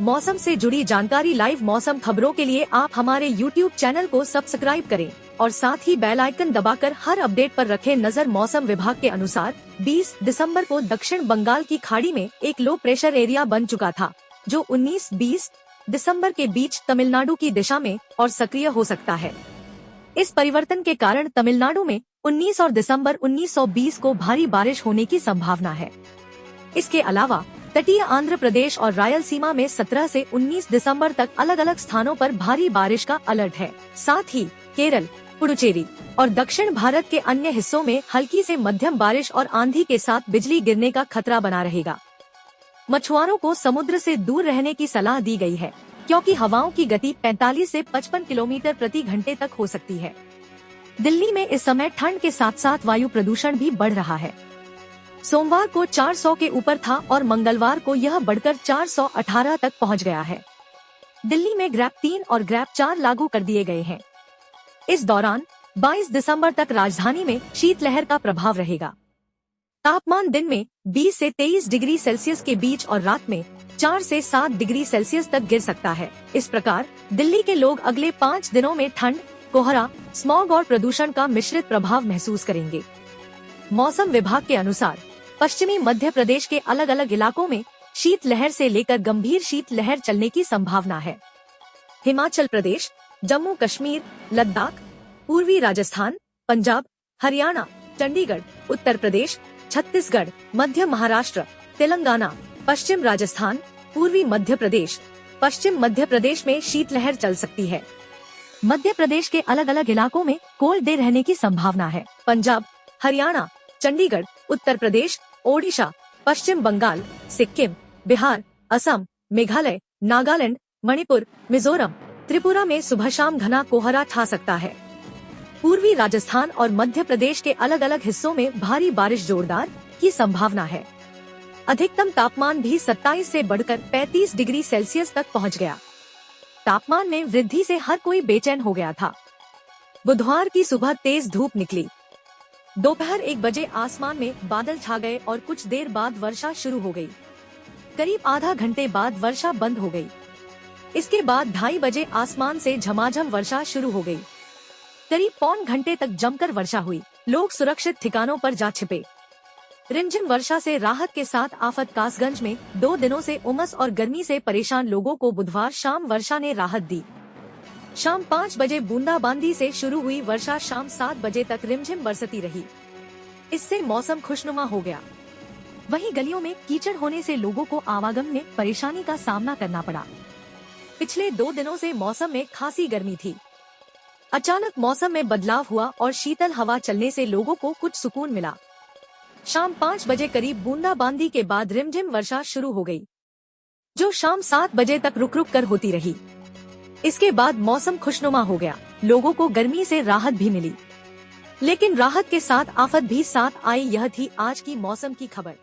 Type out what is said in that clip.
मौसम से जुड़ी जानकारी, लाइव मौसम खबरों के लिए आप हमारे YouTube चैनल को सब्सक्राइब करें और साथ ही बेल आइकन दबाकर हर अपडेट पर रखें नजर। मौसम विभाग के अनुसार 20 दिसंबर को दक्षिण बंगाल की खाड़ी में एक लो प्रेशर एरिया बन चुका था, जो 19-20 दिसंबर के बीच तमिलनाडु की दिशा में और सक्रिय हो सकता है। इस परिवर्तन के कारण तमिलनाडु में 19 और दिसंबर 1920 को भारी बारिश होने की संभावना है। इसके अलावा तटीय आंध्र प्रदेश और रायलसीमा में 17 से 19 दिसंबर तक अलग अलग स्थानों पर भारी बारिश का अलर्ट है। साथ ही केरल, पुडुचेरी और दक्षिण भारत के अन्य हिस्सों में हल्की से मध्यम बारिश और आंधी के साथ बिजली गिरने का खतरा बना रहेगा। मछुआरों को समुद्र से दूर रहने की सलाह दी गई है, क्योंकि हवाओं की गति 45 से 55 किलोमीटर प्रति घंटे तक हो सकती है। दिल्ली में इस समय ठंड के साथ साथ वायु प्रदूषण भी बढ़ रहा है। सोमवार को 400 के ऊपर था और मंगलवार को यह बढ़कर 418 तक पहुंच गया है। दिल्ली में ग्रैप 3 और ग्रैप 4 लागू कर दिए गए हैं। इस दौरान 22 दिसंबर तक राजधानी में शीतलहर का प्रभाव रहेगा। तापमान दिन में 20 से 23 डिग्री सेल्सियस के बीच और रात में 4 से 7 डिग्री सेल्सियस तक गिर सकता है। इस प्रकार दिल्ली के लोग अगले 5 दिनों में ठंड, कोहरा, स्मॉग और प्रदूषण का मिश्रित प्रभाव महसूस करेंगे। मौसम विभाग के अनुसार पश्चिमी मध्य प्रदेश के अलग अलग इलाकों में शीतलहर से लेकर गंभीर शीतलहर चलने की संभावना है। हिमाचल प्रदेश, जम्मू कश्मीर, लद्दाख, पूर्वी राजस्थान, पंजाब, हरियाणा, चंडीगढ़, उत्तर प्रदेश, छत्तीसगढ़, मध्य महाराष्ट्र, तेलंगाना, पश्चिम राजस्थान, पूर्वी मध्य प्रदेश, पश्चिम मध्य प्रदेश में शीतलहर चल सकती है। मध्य प्रदेश के अलग अलग इलाकों में कोल्ड डे रहने की संभावना है। पंजाब, हरियाणा, चंडीगढ़, उत्तर प्रदेश, ओडिशा, पश्चिम बंगाल, सिक्किम, बिहार, असम, मेघालय, नागालैंड, मणिपुर, मिजोरम, त्रिपुरा में सुबह शाम घना कोहरा छा सकता है। पूर्वी राजस्थान और मध्य प्रदेश के अलग अलग हिस्सों में भारी बारिश जोरदार की संभावना है। अधिकतम तापमान भी 27 से बढ़कर 35 डिग्री सेल्सियस तक पहुंच गया। तापमान में वृद्धि से हर कोई बेचैन हो गया था। बुधवार की सुबह तेज धूप निकली। दोपहर 1 बजे आसमान में बादल छा गए और कुछ देर बाद वर्षा शुरू हो गई। करीब आधा घंटे बाद वर्षा बंद हो गई। इसके बाद 2:30 बजे आसमान से झमाझम वर्षा शुरू हो गई। करीब पौन घंटे तक जमकर वर्षा हुई। लोग सुरक्षित ठिकानों पर जा छिपे। रिमझिम वर्षा से राहत के साथ आफत कासगंज में 2 दिनों से उमस और गर्मी से परेशान लोगों को बुधवार शाम वर्षा ने राहत दी। शाम 5 बजे बूंदाबांदी से शुरू हुई वर्षा शाम 7 बजे तक रिमझिम बरसती रही। इससे मौसम खुशनुमा हो गया। वहीं गलियों में कीचड़ होने से लोगों को आवागमन में परेशानी का सामना करना पड़ा। पिछले 2 दिनों से मौसम में खासी गर्मी थी। अचानक मौसम में बदलाव हुआ और शीतल हवा चलने से लोगों को कुछ सुकून मिला। शाम 5 बजे करीब बूंदाबांदी के बाद रिमझिम वर्षा शुरू हो गई, जो शाम 7 बजे तक रुक रुक कर होती रही। इसके बाद मौसम खुशनुमा हो गया। लोगों को गर्मी से राहत भी मिली, लेकिन राहत के साथ आफत भी साथ आई। यह थी आज की मौसम की खबर।